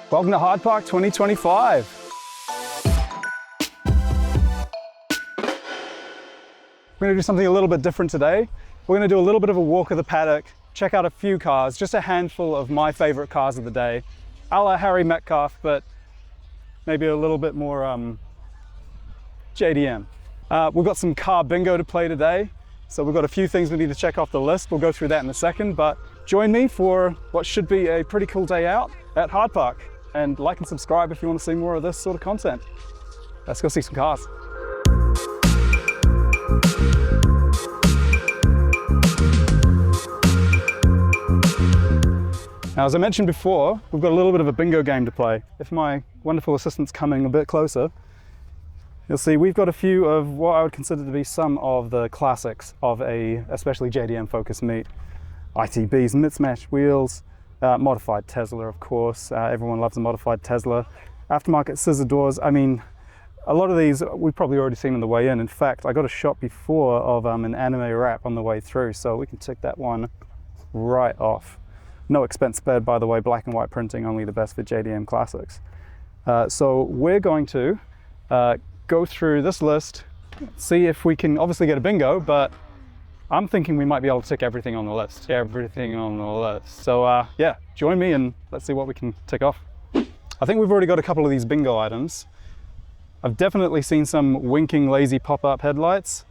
Welcome to HARDPARK 2025. We're going to do something a little bit different today. We're going to do a little bit of a walk of the paddock, check out a few cars, just a handful of my favorite cars of the day, a la Harry Metcalf, but maybe a little bit more JDM. We've got some car bingo to play today, so we've got a few things we need to check off the list. We'll go through that in a second, but join me for what should be a pretty cool day out at HARDPARK. And like and subscribe if you want to see more of this sort of content. Let's go see some cars. Now, as I mentioned before, we've got a little bit of a bingo game to play. If my wonderful assistant's coming a bit closer, you'll see we've got a few of what I would consider to be some of the classics of a especially JDM focused meet. ITBs, mismatched wheels, modified Tesla, of course. Everyone loves a modified Tesla. Aftermarket scissor doors. I mean, a lot of these we've probably already seen on the way in. In fact, I got a shot before of an anime wrap on the way through, so we can tick that one right off. No expense spared, by the way, black and white printing, only the best for JDM classics. So we're going to go through this list, see if we can obviously get a bingo, but I'm thinking we might be able to tick everything on the list. Everything on the list. So yeah, join me and let's see what we can tick off. I think we've already got a couple of these bingo items. I've definitely seen some winking lazy pop-up headlights,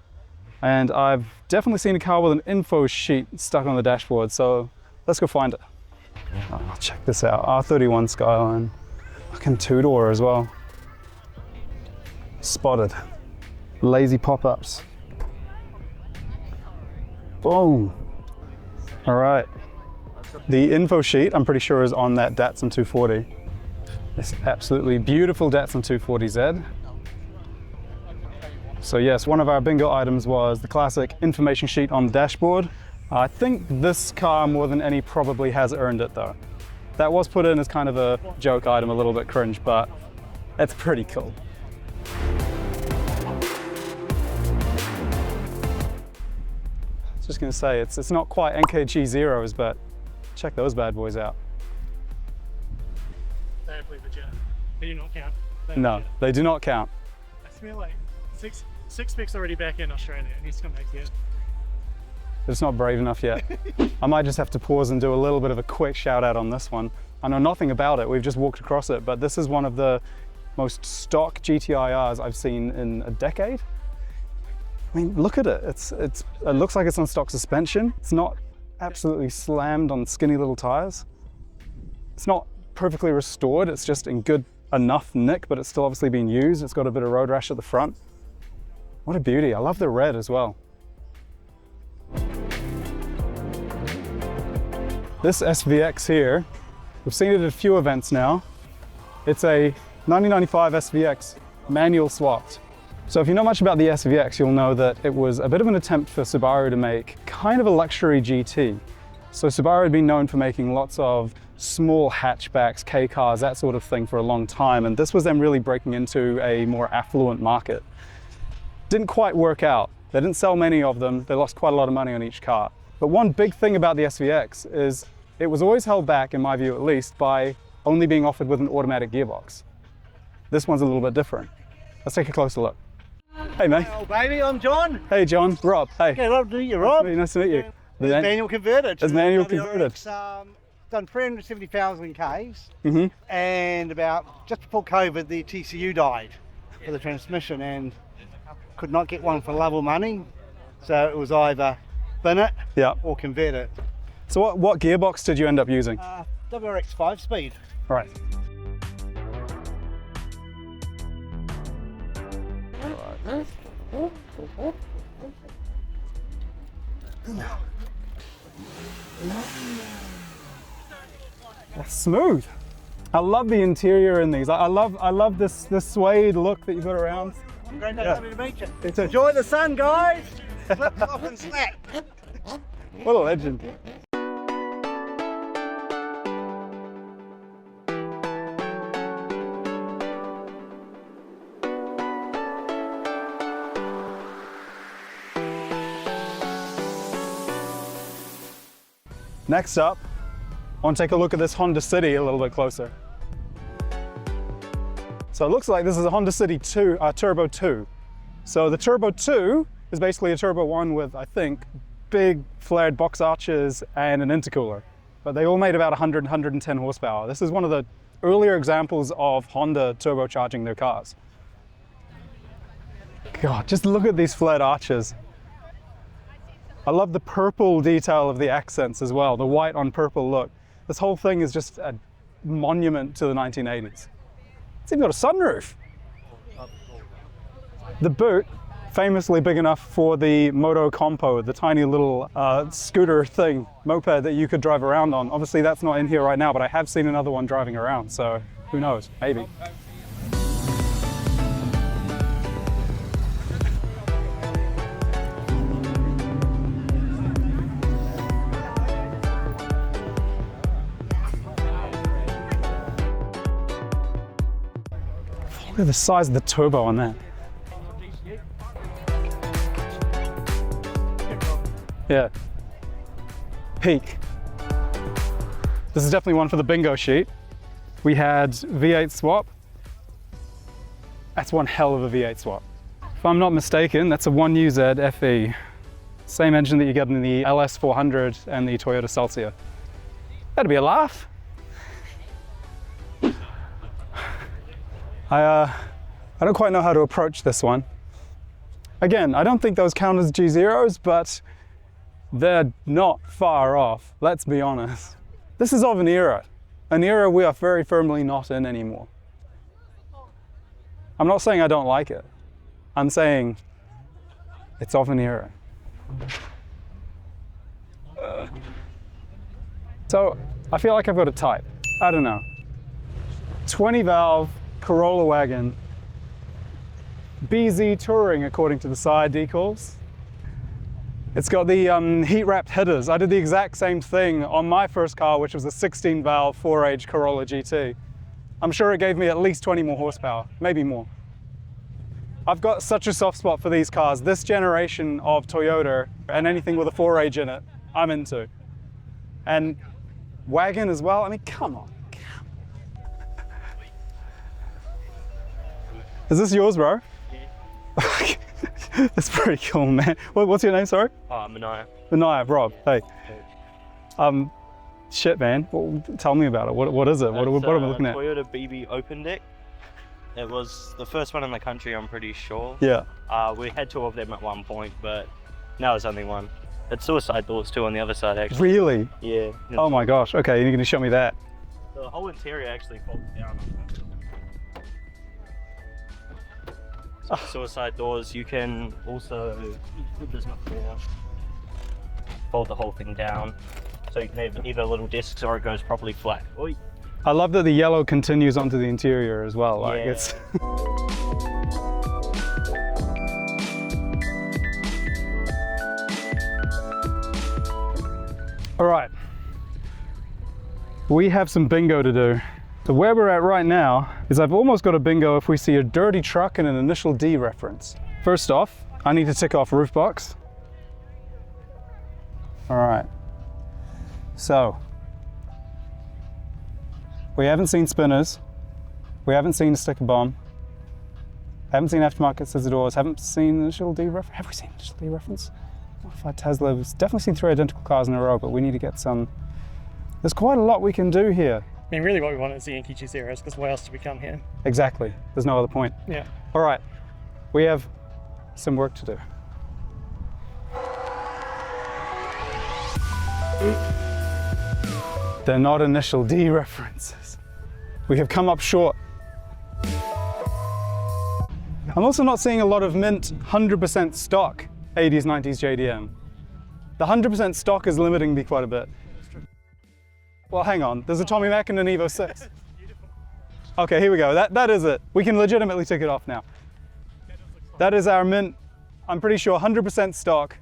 and I've definitely seen a car with an info sheet stuck on the dashboard, so let's go find it. Oh, check this out, R31 Skyline. Fucking two-door as well. Spotted. Lazy pop-ups. Boom. All right. The info sheet, I'm pretty sure, is on that Datsun 240. This absolutely beautiful Datsun 240Z. So yes, one of our bingo items was the classic information sheet on the dashboard. I think this car, more than any, probably has earned it though. That was put in as kind of a joke item, a little bit cringe, but it's pretty cool. Just going to say, it's not quite NKG zeros, but check those bad boys out. They don't believe legit. They do not count. No, they do not count. I feel like six picks already back in Australia. It needs to come back here. It's not brave enough yet. I might just have to pause and do a little bit of a quick shout out on this one. I know nothing about it, we've just walked across it, but this is one of the most stock GTI-Rs I've seen in a decade. I mean, look at it. It looks like it's on stock suspension. It's not absolutely slammed on skinny little tires. It's not perfectly restored. It's just in good enough nick, but it's still obviously being used. It's got a bit of road rash at the front. What a beauty. I love the red as well. This SVX here, we've seen it at a few events now. It's a 1995 SVX, manual swapped. So if you know much about the SVX, you'll know that it was a bit of an attempt for Subaru to make kind of a luxury GT. So Subaru had been known for making lots of small hatchbacks, K cars, that sort of thing for a long time, and this was them really breaking into a more affluent market. Didn't quite work out. They didn't sell many of them. They lost quite a lot of money on each car. But one big thing about the SVX is it was always held back, in my view at least, by only being offered with an automatic gearbox. This one's a little bit different. Let's take a closer look. Hey mate. Hello baby, I'm John. Hey John, Rob, hey. Okay, love to meet you, Rob. Nice to meet you. It's manual converted. It's manual converted. Done 370,000 Ks, and about just before COVID, the TCU died for the transmission, and could not get one for love or money, so it was either bin it or convert it. So what gearbox did you end up using? WRX 5-speed. All right. That's smooth. I love the interior in these. I love this suede look that you've got around. Great day, lovely to meet you. Enjoy the sun, guys. Flip flop and slap. What a legend. Next up, I want to take a look at this Honda City a little bit closer. So it looks like this is a Honda City Turbo 2. So the Turbo 2 is basically a Turbo 1 with, I think, big flared box arches and an intercooler. But they all made about 100, 110 horsepower. This is one of the earlier examples of Honda turbocharging their cars. God, just look at these flared arches. I love the purple detail of the accents as well, the white on purple look. This whole thing is just a monument to the 1980s. It's even got a sunroof. The boot, famously big enough for the Moto Compo, the tiny little scooter thing, moped that you could drive around on. Obviously that's not in here right now, but I have seen another one driving around, so who knows, maybe. Look at the size of the turbo on that. Yeah. Peak. This is definitely one for the bingo sheet. We had V8 swap. That's one hell of a V8 swap. If I'm not mistaken, that's a 1UZ FE. Same engine that you get in the LS400 and the Toyota Celsior. That'd be a laugh. I don't quite know how to approach this one. Again, I don't think those count as G0s, but they're not far off, let's be honest. This is of an era we are very firmly not in anymore. I'm not saying I don't like it. I'm saying it's of an era. So I feel like I've got a type. I don't know. 20 valve Corolla wagon, BZ Touring according to the side decals. It's got the heat-wrapped headers. I did the exact same thing on my first car, which was a 16-valve 4-age Corolla GT. I'm sure it gave me at least 20 more horsepower, maybe more. I've got such a soft spot for these cars. This generation of Toyota and anything with a 4-age in it, I'm into. And wagon as well, I mean, come on. Is this yours, bro? Yeah. That's pretty cool, man. What's your name, sorry? Manaya. Manaya, Rob, hey. Shit, man, tell me about it. What is it? What am I looking at? Toyota BB Open Deck. It was the first one in the country, I'm pretty sure. Yeah. We had 2 of them at one point, but now there's only one. It's suicide doors too on the other side, actually. Really? Yeah. Oh my gosh, okay, you're gonna show me that. The whole interior actually folds down. So suicide doors, you can also fold the whole thing down. So you can have either little discs or it goes properly flat. Oi. I love that the yellow continues onto the interior as well. Like yeah. It's all right, we have some bingo to do. So where we're at right now is I've almost got a bingo if we see a dirty truck and an initial D reference. First off, I need to tick off roof box. All right, so we haven't seen spinners, we haven't seen a sticker bomb, haven't seen aftermarket scissor doors, haven't seen initial D reference. Have we seen initial D reference? Modified Tesla, we've definitely seen 3 identical cars in a row, but we need to get some. There's quite a lot we can do here. I mean, really what we want is the Yankee G0s, because why else do we come here? Exactly, there's no other point. Yeah. All right, we have some work to do. They're not initial D references. We have come up short. I'm also not seeing a lot of mint 100% stock 80s, 90s JDM. The 100% stock is limiting me quite a bit. Well, hang on, there's a Tommy Mac and an Evo 6. Okay, here we go, that is it. We can legitimately tick it off now. That is our mint, I'm pretty sure 100% stock.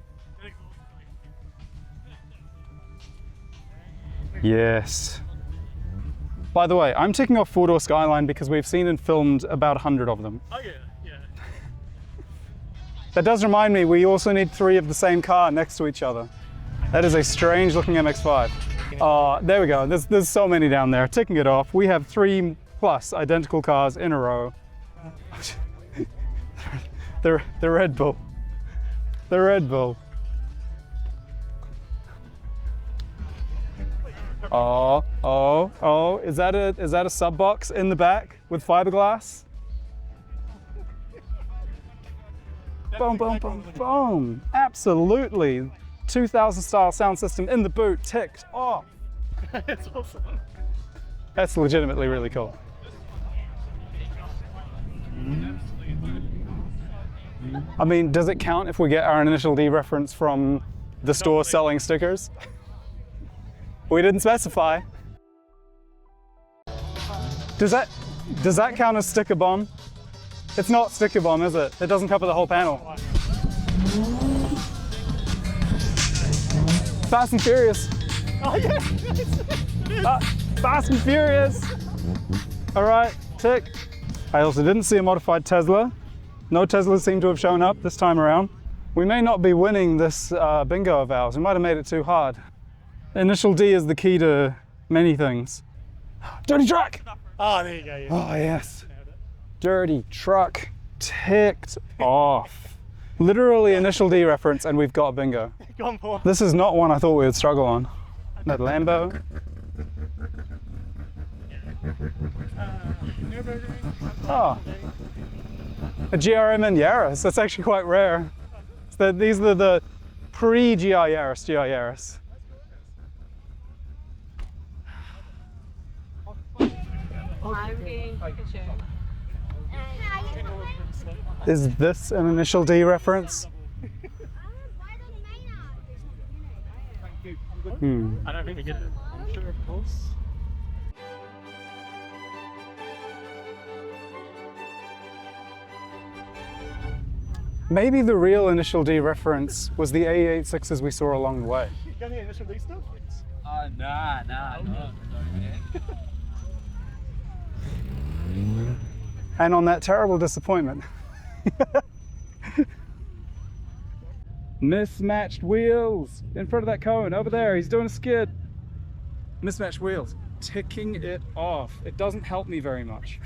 Yes. By the way, I'm ticking off 4-door Skyline because we've seen and filmed about 100 of them. Oh yeah, yeah. That does remind me, we also need 3 of the same car next to each other. That is a strange looking MX5. There we go, there's so many down there. Ticking it off, we have 3+ identical cars in a row. The Red Bull. The Red Bull. Oh, is that a sub box in the back with fiberglass? Boom, boom, boom, boom. Absolutely. 2000 style sound system in the boot, ticked off. That's awesome. That's legitimately really cool. I mean, does it count if we get our initial D reference from the store selling stickers? We didn't specify. Does that count as sticker bomb? It's not sticker bomb, is it? It doesn't cover the whole panel. Fast and Furious. Oh yeah. Fast and Furious. All right, tick. I also didn't see a modified Tesla. No Teslas seem to have shown up this time around. We may not be winning this bingo of ours. We might have made it too hard. Initial D is the key to many things. Dirty truck! Oh, there you go. Yeah. Oh yes. Dirty truck ticked off. Literally initial D reference and we've got a bingo. Go on, Paul. This is not one I thought we would struggle on. That Lambo. Oh. A GRM and Yaris. That's actually quite rare. So these are the pre-GI Yaris, GI Yaris. Is this an initial D reference? I don't think we get it. I'm sure, of course. Maybe the real initial D reference was the A86s we saw along the way. You got any initial D stuff? Nah. And on that terrible disappointment. Mismatched wheels in front of that cone over there. He's doing a skid. Mismatched wheels, ticking it off. It doesn't help me very much.